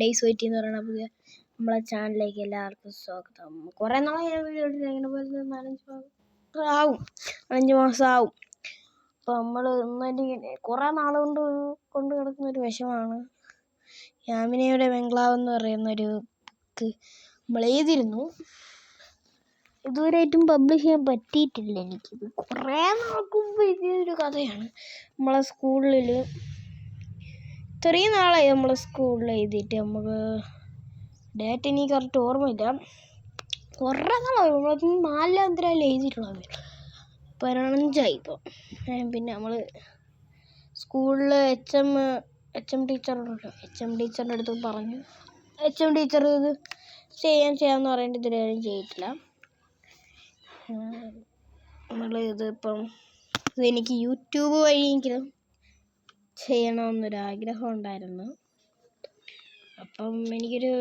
Days wait എന്ന് പറയുന്ന പുതിയ നമ്മളെ ചാനലിലേക്ക് എല്ലാവർക്കും സ്വാഗതം. കുറേ നാളെ ഞാൻ വീഡിയോ എടുത്തിട്ട് അങ്ങനെ പോലെ 5 മാസം ആവും. അപ്പോൾ നമ്മൾ ഇന്നലെ കുറേ നാൾ കൊണ്ട് കിടക്കുന്നൊരു വിഷമാണ്. യാമിനയുടെ ബംഗ്ലാവ് എന്ന് പറയുന്നൊരു ബുക്ക് നമ്മൾ എഴുതിയിരുന്നു. ഇതുവരെയായിട്ടും പബ്ലിഷ് ചെയ്യാൻ പറ്റിയിട്ടില്ല. എനിക്കിത് കുറേ നാൾക്ക് മുമ്പ് എഴുതിയൊരു കഥയാണ്. നമ്മളെ സ്കൂളിൽ ഇത്രയും നാളായി നമ്മളെ സ്കൂളിൽ എഴുതിയിട്ട്. നമുക്ക് ഡേറ്റ് എനിക്ക് കറക്റ്റ് ഓർമ്മയില്ല. കുറേ നാളായി. നമ്മളത് 4 എന്തിനാലും എഴുതിയിട്ടുള്ളത്. 15 ഇപ്പോൾ. പിന്നെ നമ്മൾ സ്കൂളിൽ എച്ച് എം ടീച്ചറിൻ്റെ അടുത്ത് പറഞ്ഞു. എച്ച് എം ടീച്ചർ ഇത് ചെയ്യാമെന്ന് പറഞ്ഞിട്ട് ഇതുവരെയും ചെയ്തിട്ടില്ല. ഇതിപ്പം ഇതെനിക്ക് യൂട്യൂബ് വഴിയെങ്കിലും ചെയ്യണമെന്നൊരാഗ്രഹം ഉണ്ടായിരുന്നു. അപ്പം എനിക്കൊരു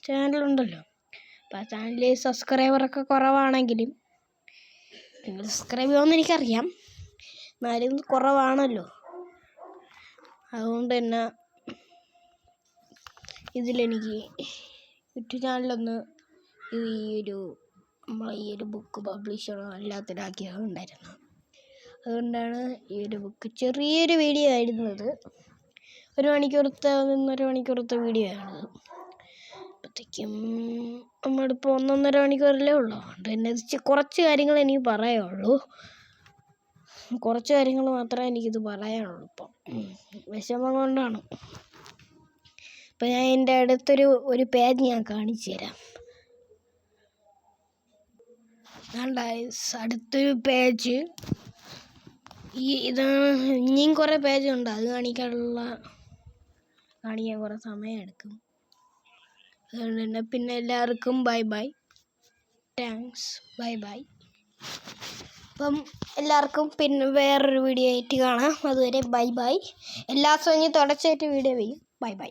ചാനലുണ്ടല്ലോ. അപ്പം ആ ചാനലിൽ സബ്സ്ക്രൈബറൊക്കെ കുറവാണെങ്കിലും നിങ്ങൾ സബ്സ്ക്രൈബ് ചെയ്യുമെന്ന് എനിക്കറിയാം. എന്നാലും കുറവാണല്ലോ. അതുകൊണ്ട് തന്നെ ഇതിലെനിക്ക് യൂട്യൂബ് ചാനലൊന്ന് ഈ ഒരു ബുക്ക് പബ്ലിഷ് ചെയ്യണം അല്ലാത്തൊരു ആഗ്രഹം ഉണ്ടായിരുന്നു. അതുകൊണ്ടാണ് ഈ ഒരു ബുക്ക് ചെറിയൊരു വീഡിയോ ആയിരുന്നു. ഇത് 1 മണിക്കൂറത്തെ 1.5 മണിക്കൂറത്തെ വീഡിയോ ആണ്. അപ്പോഴത്തേക്കും നമ്മളിപ്പോൾ 1.5 മണിക്കൂറല്ലേ ഉള്ളൂ. അതുകൊണ്ട് തന്നെ കുറച്ച് കാര്യങ്ങൾ എനിക്ക് പറയാനുള്ളൂ. കുറച്ച് കാര്യങ്ങൾ മാത്രമേ എനിക്കിത് പറയാനുള്ളൂ. ഇപ്പം വിഷമം കൊണ്ടാണ്. ഇപ്പം ഞാൻ എൻ്റെ അടുത്തൊരു പേജ് ഞാൻ കാണിച്ചു തരാം. അടുത്തൊരു പേജ് ഇനിയും കുറേ പേജുണ്ട്. അത് കാണിക്കാൻ കുറേ സമയം എടുക്കും. അതുകൊണ്ട് തന്നെ പിന്നെ എല്ലാവർക്കും bye bye. Thanks. Bye bye. അപ്പം എല്ലാവർക്കും പിന്നെ വേറൊരു വീഡിയോ ആയിട്ട് കാണാം. അതുവരെ ബൈ ബൈ. എല്ലാ ദിവസവും തുടർച്ചയായിട്ട് വീഡിയോ ചെയ്യും. Bye bye.